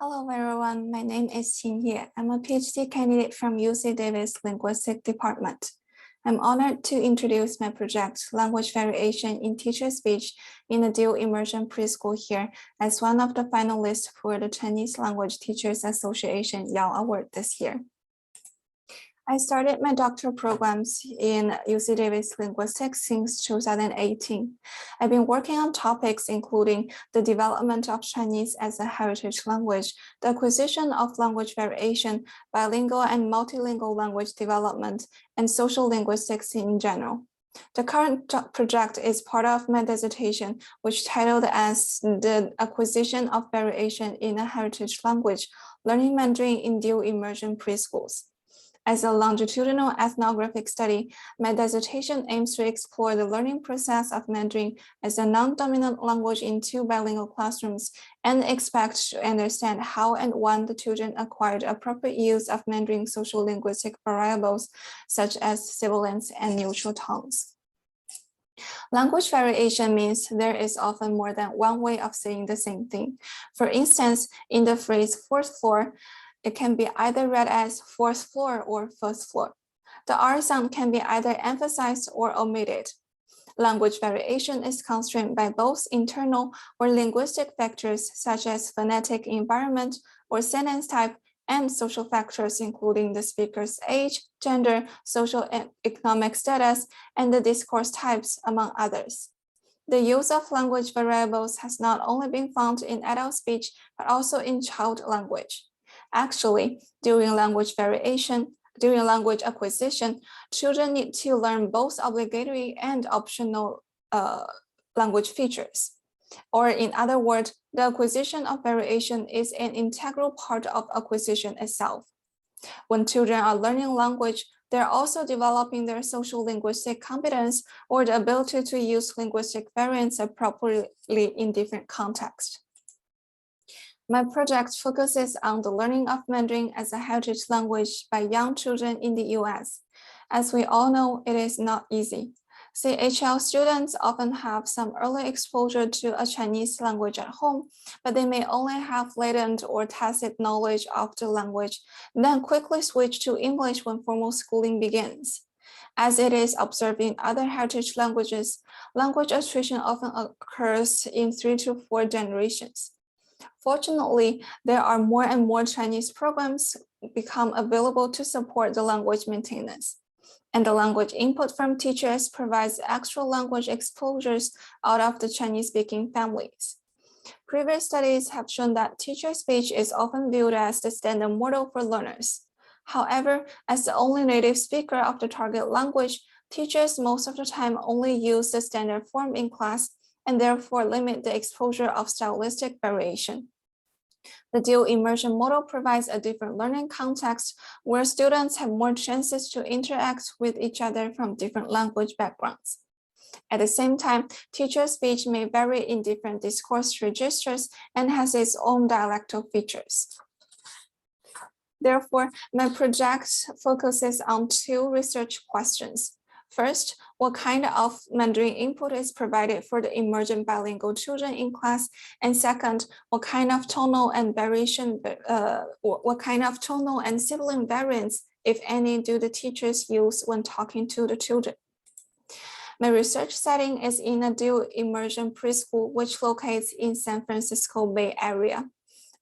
Hello everyone, my name is Xinye. I'm a PhD candidate from UC Davis Linguistics Department. I'm honored to introduce my project, Language Variation in Teacher Speech in the Dual Immersion Preschool here as one of the finalists for the Chinese Language Teachers Association Yao Award this year. I started my doctoral programs in UC Davis Linguistics since 2018. I've been working on topics including the development of Chinese as a heritage language, the acquisition of language variation, bilingual and multilingual language development, and social linguistics in general. The current project is part of my dissertation, which titled as The Acquisition of Variation in a Heritage Language, Learning Mandarin in Dual Immersion Preschools. As a longitudinal ethnographic study, my dissertation aims to explore the learning process of Mandarin as a non-dominant language in two bilingual classrooms and expect to understand how and when the children acquired appropriate use of Mandarin social linguistic variables such as sibilants and neutral tones. Language variation means there is often more than one way of saying the same thing. For instance, in the phrase fourth floor, it can be either read as fourth floor or first floor. The R sound can be either emphasized or omitted. Language variation is constrained by both internal or linguistic factors such as phonetic environment or sentence type and social factors including the speaker's age, gender, social and economic status, and the discourse types, among others. The use of language variables has not only been found in adult speech, but also in child language. Actually, during language acquisition, children need to learn both obligatory and optional language features. Or in other words, the acquisition of variation is an integral part of acquisition itself. When children are learning language, they're also developing their social linguistic competence or the ability to use linguistic variants appropriately in different contexts. My project focuses on the learning of Mandarin as a heritage language by young children in the US. As we all know, it is not easy. CHL students often have some early exposure to a Chinese language at home, but they may only have latent or tacit knowledge of the language, then quickly switch to English when formal schooling begins. As it is observed in other heritage languages, language attrition often occurs in 3 to 4 generations. Fortunately, there are more and more Chinese programs become available to support the language maintenance. And the language input from teachers provides extra language exposures out of the Chinese-speaking families. Previous studies have shown that teacher speech is often viewed as the standard model for learners. However, as the only native speaker of the target language, teachers most of the time only use the standard form in class and therefore limit the exposure of stylistic variation. The dual immersion model provides a different learning context where students have more chances to interact with each other from different language backgrounds. At the same time, teacher speech may vary in different discourse registers and has its own dialectal features. Therefore, my project focuses on 2 research questions. First, what kind of Mandarin input is provided for the emergent bilingual children in class? And second, what kind of tonal and sibling variants, if any, do the teachers use when talking to the children? My research setting is in a dual immersion preschool, which locates in San Francisco Bay Area.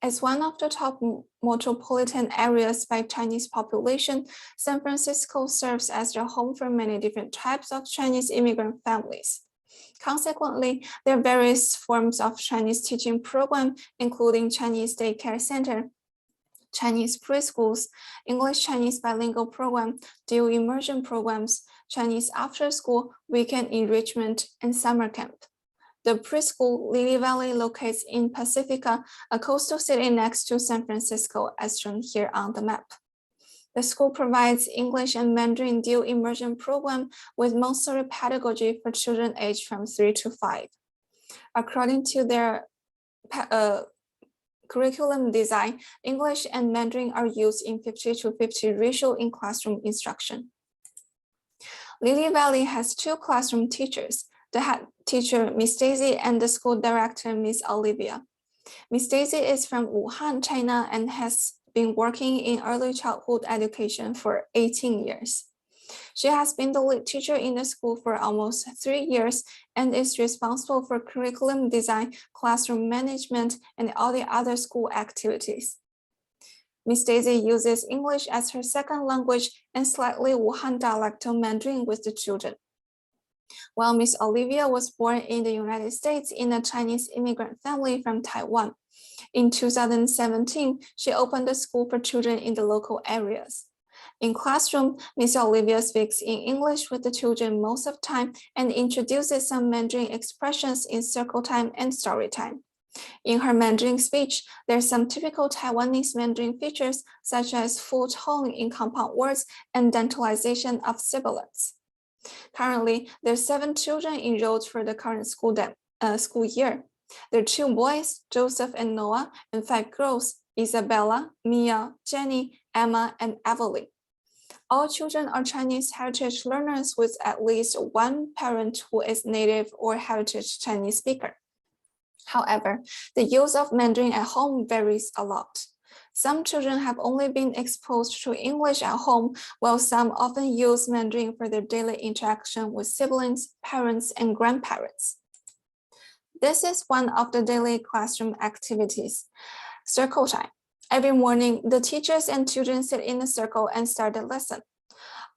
As one of the top metropolitan areas by Chinese population, San Francisco serves as the home for many different types of Chinese immigrant families. Consequently, there are various forms of Chinese teaching program, including Chinese daycare center, Chinese preschools, English-Chinese bilingual program, dual immersion programs, Chinese after-school, weekend enrichment, and summer camp. The preschool Lily Valley locates in Pacifica, a coastal city next to San Francisco, as shown here on the map. The school provides English and Mandarin dual immersion program with Montessori pedagogy for children aged from 3 to 5. According to their curriculum design, English and Mandarin are used in 50-50 ratio in classroom instruction. Lily Valley has 2 classroom teachers, the head teacher, Miss Daisy, and the school director, Miss Olivia. Miss Daisy is from Wuhan, China, and has been working in early childhood education for 18 years. She has been the lead teacher in the school for almost 3 years and is responsible for curriculum design, classroom management, and all the other school activities. Miss Daisy uses English as her second language and slightly Wuhan dialectal Mandarin with the children. While Miss Olivia was born in the United States in a Chinese immigrant family from Taiwan. In 2017, she opened a school for children in the local areas. In classroom, Miss Olivia speaks in English with the children most of the time and introduces some Mandarin expressions in circle time and story time. In her Mandarin speech, there are some typical Taiwanese Mandarin features such as full tone in compound words and dentalization of sibilants. Currently, there are 7 children enrolled for the current school year. There are 2 boys, Joseph and Noah, and 5 girls, Isabella, Mia, Jenny, Emma, and Evelyn. All children are Chinese heritage learners with at least one parent who is native or heritage Chinese speaker. However, the use of Mandarin at home varies a lot. Some children have only been exposed to English at home, while some often use Mandarin for their daily interaction with siblings, parents, and grandparents. This is one of the daily classroom activities, circle time. Every morning, the teachers and children sit in a circle and start the lesson.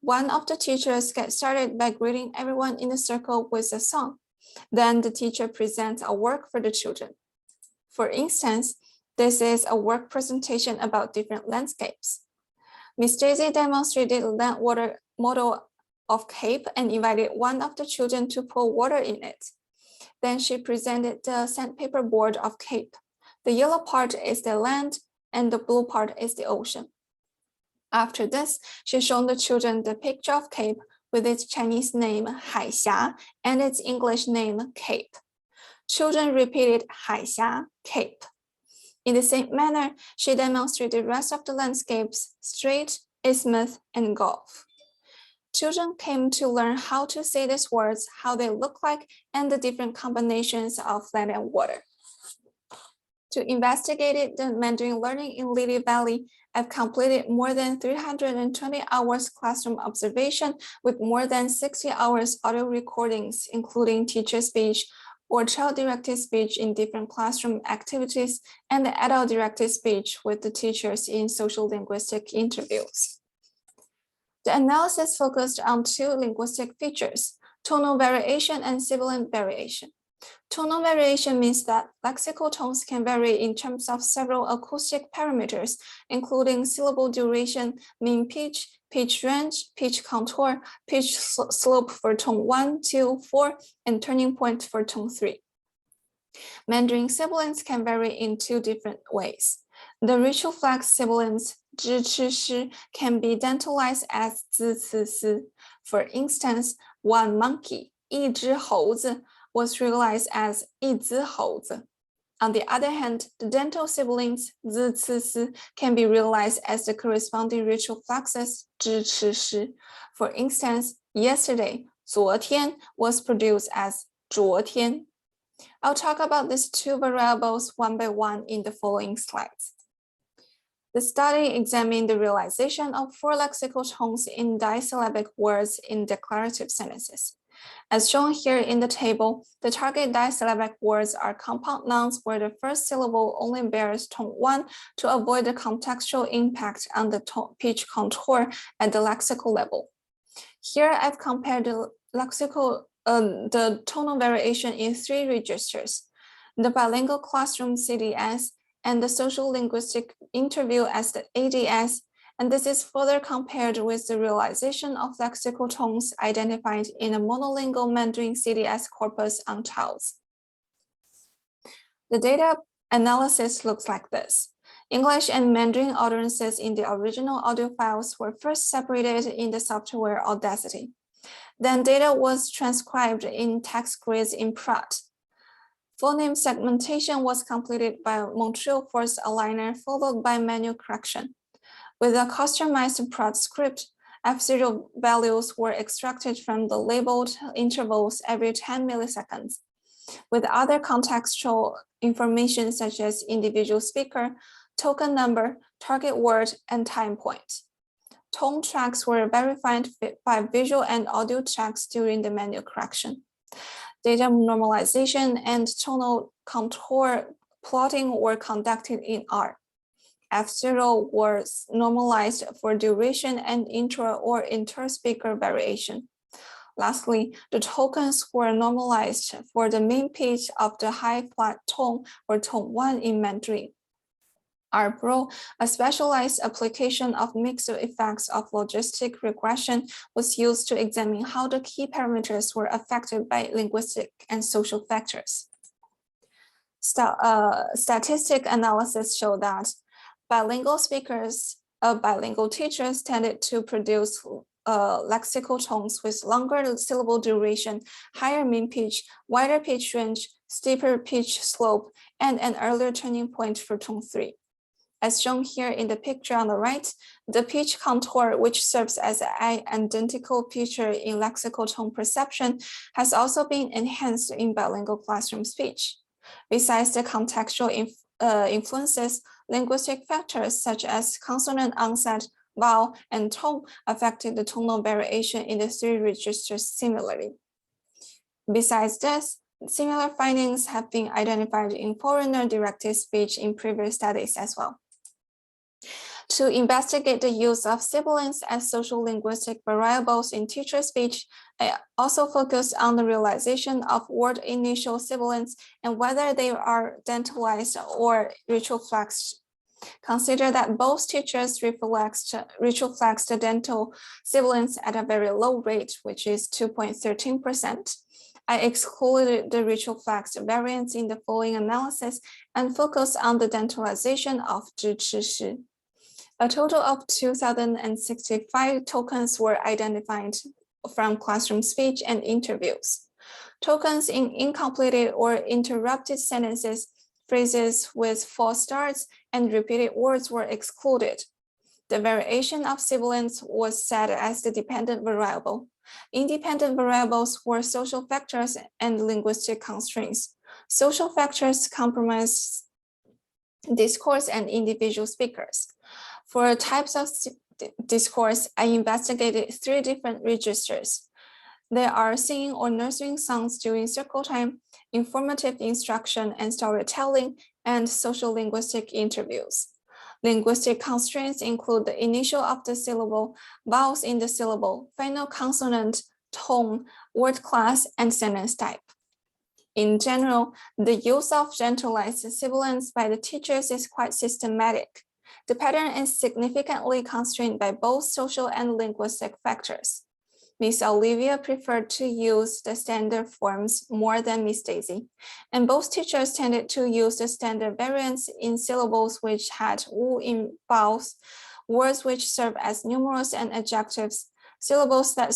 One of the teachers gets started by greeting everyone in the circle with a song. Then the teacher presents a work for the children. For instance, this is a work presentation about different landscapes. Miss Daisy demonstrated a land water model of Cape and invited one of the children to pour water in it. Then she presented the sandpaper board of Cape. The yellow part is the land and the blue part is the ocean. After this, she showed the children the picture of Cape with its Chinese name 海峡 and its English name Cape. Children repeated 海峡 Cape. In the same manner, she demonstrated the rest of the landscapes, strait, isthmus, and gulf. Children came to learn how to say these words, how they look like, and the different combinations of land and water. To investigate the Mandarin learning in Lily Valley, I've completed more than 320 hours classroom observation with more than 60 hours audio recordings, including teacher speech or child-directed speech in different classroom activities and the adult-directed speech with the teachers in social linguistic interviews. The analysis focused on 2 linguistic features, tonal variation and sibilant variation. Tonal variation means that lexical tones can vary in terms of several acoustic parameters, including syllable duration, mean pitch, pitch range, pitch contour, pitch slope for tone 1, 2, 4, and turning point for tone 3. Mandarin sibilants can vary in 2 different ways. The retroflex sibilants 支吃诗 can be dentalized as 滋呲丝. For instance, one monkey, 一只猴子, was realized as 一只猴子. On the other hand, the dental sibilants 滋呲丝 can be realized as the corresponding retroflexes 支吃诗. For instance, yesterday, 昨天 was produced as 昨天. I'll talk about these 2 variables one by one in the following slides. The study examined the realization of 4 lexical tones in disyllabic words in declarative sentences. As shown here in the table, the target disyllabic words are compound nouns where the first syllable only bears tone 1 to avoid the contextual impact on the pitch contour at the lexical level. Here I've compared the tonal variation in 3 registers, the bilingual classroom CDS, and the social linguistic interview as the ADS, and this is further compared with the realization of lexical tones identified in a monolingual Mandarin CDS corpus on tiles. The data analysis looks like this. English and Mandarin utterances in the original audio files were first separated in the software Audacity. Then data was transcribed in text grids in Pratt. Phoneme segmentation was completed by Montreal Force Aligner followed by manual correction. With a customized Pratt script, F0 values were extracted from the labeled intervals every 10 milliseconds. with other contextual information such as individual speaker, token number, target word, and time point. Tone tracks were verified by visual and audio checks during the manual correction. Data normalization and tonal contour plotting were conducted in R. F0 was normalized for duration and intra or inter-speaker variation. Lastly, the tokens were normalized for the main pitch of the high flat tone or tone 1 in Mandarin. RPRO, a specialized application of mixed effects of logistic regression, was used to examine how the key parameters were affected by linguistic and social factors. Statistic analysis showed that bilingual teachers tended to produce lexical tones with longer syllable duration, higher mean pitch, wider pitch range, steeper pitch slope, and an earlier turning point for tone 3. As shown here in the picture on the right, the pitch contour, which serves as an identical feature in lexical tone perception, has also been enhanced in bilingual classroom speech. Besides the contextual influences, linguistic factors such as consonant onset, vowel, and tone affected the tonal variation in the 3 registers similarly. Besides this, similar findings have been identified in foreigner-directed speech in previous studies as well. To investigate the use of sibilants as social linguistic variables in teacher speech, I also focused on the realization of word initial sibilants and whether they are dentalized or retroflexed. Consider that both teachers retroflexed dental sibilants at a very low rate, which is 2.13%. I excluded the retroflexed variants in the following analysis and focused on the dentalization of 知吃诗. A total of 2,065 tokens were identified from classroom speech and interviews. Tokens in incompleted or interrupted sentences, phrases with false starts, and repeated words were excluded. The variation of sibilants was set as the dependent variable. Independent variables were social factors and linguistic constraints. Social factors comprise discourse and individual speakers. For types of discourse, I investigated 3 different registers. There are singing or nursery songs during circle time, informative instruction and storytelling, and social linguistic interviews. Linguistic constraints include the initial of the syllable, vowels in the syllable, final consonant, tone, word class, and sentence type. In general, the use of generalized sibilants by the teachers is quite systematic. The pattern is significantly constrained by both social and linguistic factors. Miss Olivia preferred to use the standard forms more than Miss Daisy, and both teachers tended to use the standard variants in syllables which had wu in vowels, words which serve as numerals and adjectives, syllables that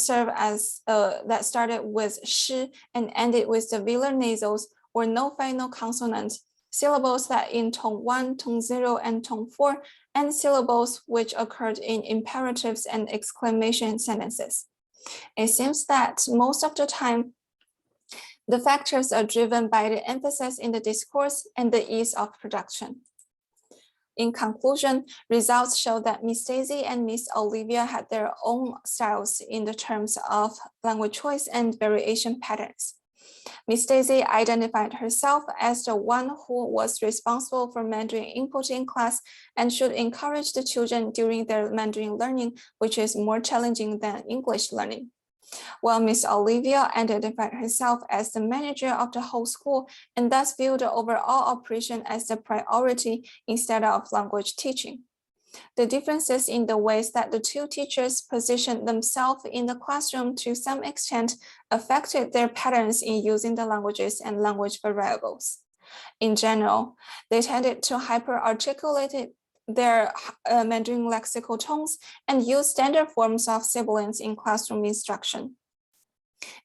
that started with shi and ended with the velar nasals or no final consonant, syllables that in tone 1, tone 0, and tone 4, and syllables which occurred in imperatives and exclamation sentences. It seems that most of the time, the factors are driven by the emphasis in the discourse and the ease of production. In conclusion, results show that Miss Daisy and Miss Olivia had their own styles in the terms of language choice and variation patterns. Miss Daisy identified herself as the one who was responsible for Mandarin input in class and should encourage the children during their Mandarin learning, which is more challenging than English learning. While Miss Olivia identified herself as the manager of the whole school and thus viewed the overall operation as the priority instead of language teaching. The differences in the ways that the 2 teachers positioned themselves in the classroom to some extent affected their patterns in using the languages and language variables. In general, they tended to hyper-articulate their Mandarin lexical tones and use standard forms of sibilants in classroom instruction.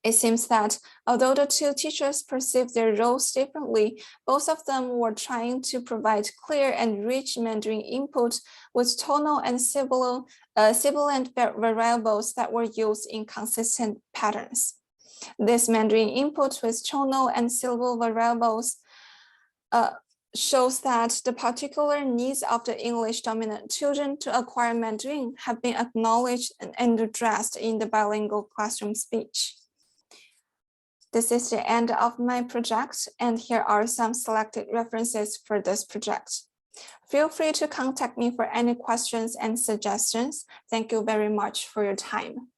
It seems that although the 2 teachers perceived their roles differently, both of them were trying to provide clear and rich Mandarin input with tonal and sibilant variables that were used in consistent patterns. This Mandarin input with tonal and syllable variables shows that the particular needs of the English dominant children to acquire Mandarin have been acknowledged and addressed in the bilingual classroom speech. This is the end of my project, and here are some selected references for this project. Feel free to contact me for any questions and suggestions. Thank you very much for your time.